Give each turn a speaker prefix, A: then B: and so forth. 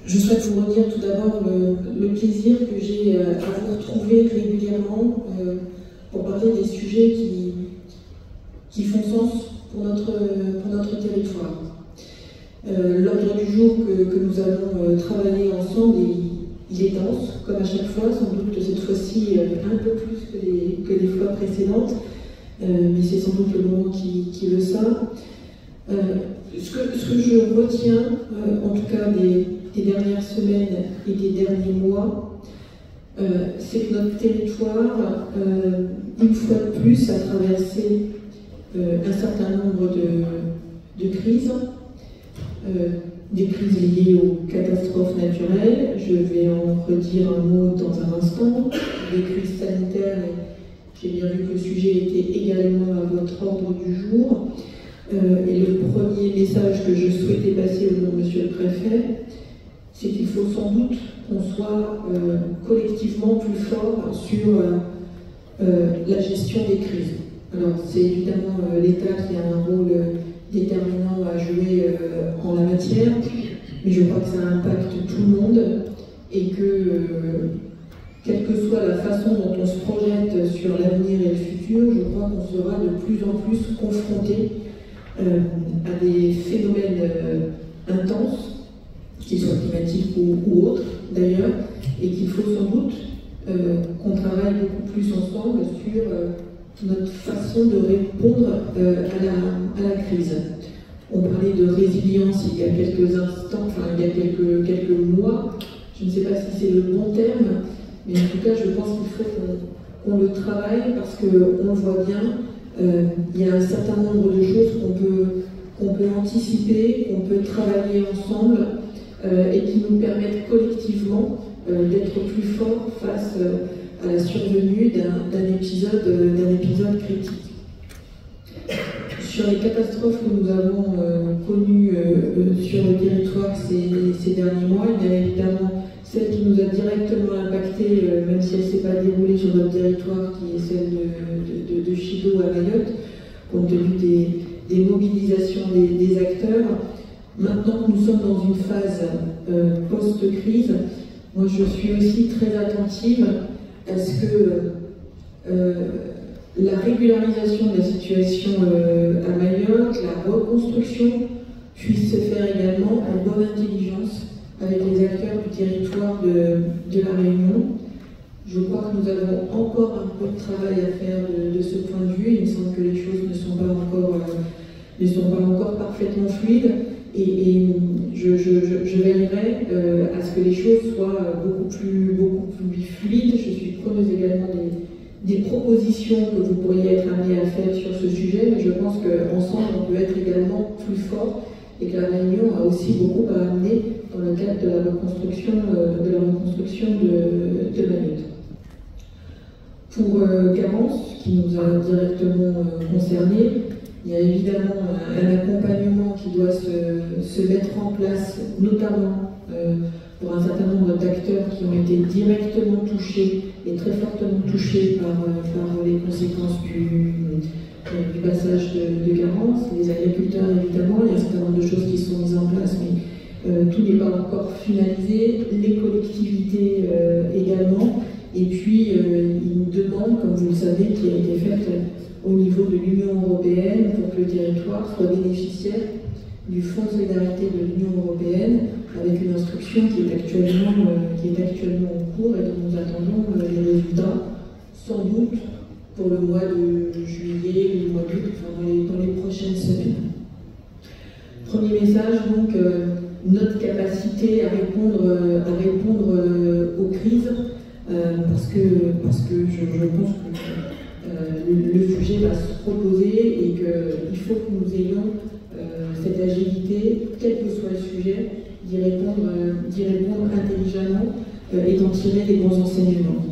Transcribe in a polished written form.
A: Je souhaite vous redire tout d'abord le plaisir que j'ai à vous retrouver régulièrement pour parler des sujets qui font sens pour notre territoire. L'ordre du jour que nous allons travailler ensemble, il est dense, comme à chaque fois, sans doute cette fois-ci un peu plus que les fois précédentes, mais c'est sans doute le moment qui veut ça. Ce que je retiens, en tout cas des dernières semaines et des derniers mois, c'est que notre territoire, une fois de plus, a traversé un certain nombre de crises, des crises liées aux catastrophes naturelles. Je vais en redire un mot dans un instant, des crises sanitaires, et j'ai bien vu que le sujet était également à votre ordre du jour. Et le premier message que je souhaitais passer au nom de Monsieur le Préfet, c'est qu'il faut sans doute qu'on soit collectivement plus fort sur la gestion des crises. Alors c'est évidemment l'État qui a un rôle déterminant à jouer en la matière, mais je crois que ça impacte tout le monde et que quelle que soit la façon dont on se projette sur l'avenir et le futur, je crois qu'on sera de plus en plus confronté à des phénomènes intenses, qu'ils soient climatiques ou autres d'ailleurs, et qu'il faut sans doute qu'on travaille beaucoup plus ensemble sur notre façon de répondre à la crise. On parlait de résilience il y a quelques instants, enfin il y a quelques mois, je ne sais pas si c'est le bon terme, mais en tout cas je pense qu'il faut qu'on le travaille parce qu'on le voit bien. Il y a un certain nombre de choses qu'on peut anticiper, qu'on peut travailler ensemble et qui nous permettent collectivement d'être plus forts face à la survenue d'un épisode critique. Sur les catastrophes que nous avons connues sur le territoire ces derniers mois, il y a évidemment celle qui nous a directement impacté, même si elle ne s'est pas déroulée sur notre territoire, qui est celle de Chido à Mayotte, compte tenu des mobilisations des acteurs. Maintenant que nous sommes dans une phase post-crise, moi je suis aussi très attentive à ce que la régularisation de la situation à Mayotte, la reconstruction, puisse se faire également en bonne intelligence avec les acteurs du territoire de la Réunion. Je crois que nous avons encore un peu de travail à faire de ce point de vue. Il me semble que les choses ne sont pas encore parfaitement fluides et je veillerai à ce que les choses soient beaucoup plus fluides. Je suis preneuse également des propositions que vous pourriez être amenés à faire sur ce sujet, mais je pense qu'ensemble on peut être également plus fort et que la Réunion a aussi beaucoup à amener dans le cadre de la reconstruction de Mayotte. Pour Garance, qui nous a directement concernés, il y a évidemment un accompagnement qui doit se mettre en place, notamment pour un certain nombre d'acteurs qui ont été directement touchés et très fortement touchés par les conséquences du passage de Garance. Les agriculteurs, évidemment, il y a un certain nombre de choses qui sont mises en place, mais tout n'est pas encore finalisé. Les collectivités également. Et puis, il nous demande, comme vous le savez, qui a été faite au niveau de l'Union européenne pour que le territoire soit bénéficiaire du Fonds de solidarité de l'Union européenne, avec une instruction qui est actuellement en cours et dont nous attendons les résultats, sans doute pour le mois de juillet ou le mois d'août, enfin dans les prochaines semaines. Premier message, donc, notre capacité à répondre aux crises, parce que je pense que le sujet va se proposer et qu'il faut que nous ayons cette agilité, quel que soit le sujet, d'y répondre intelligemment et d'en tirer les bons enseignements.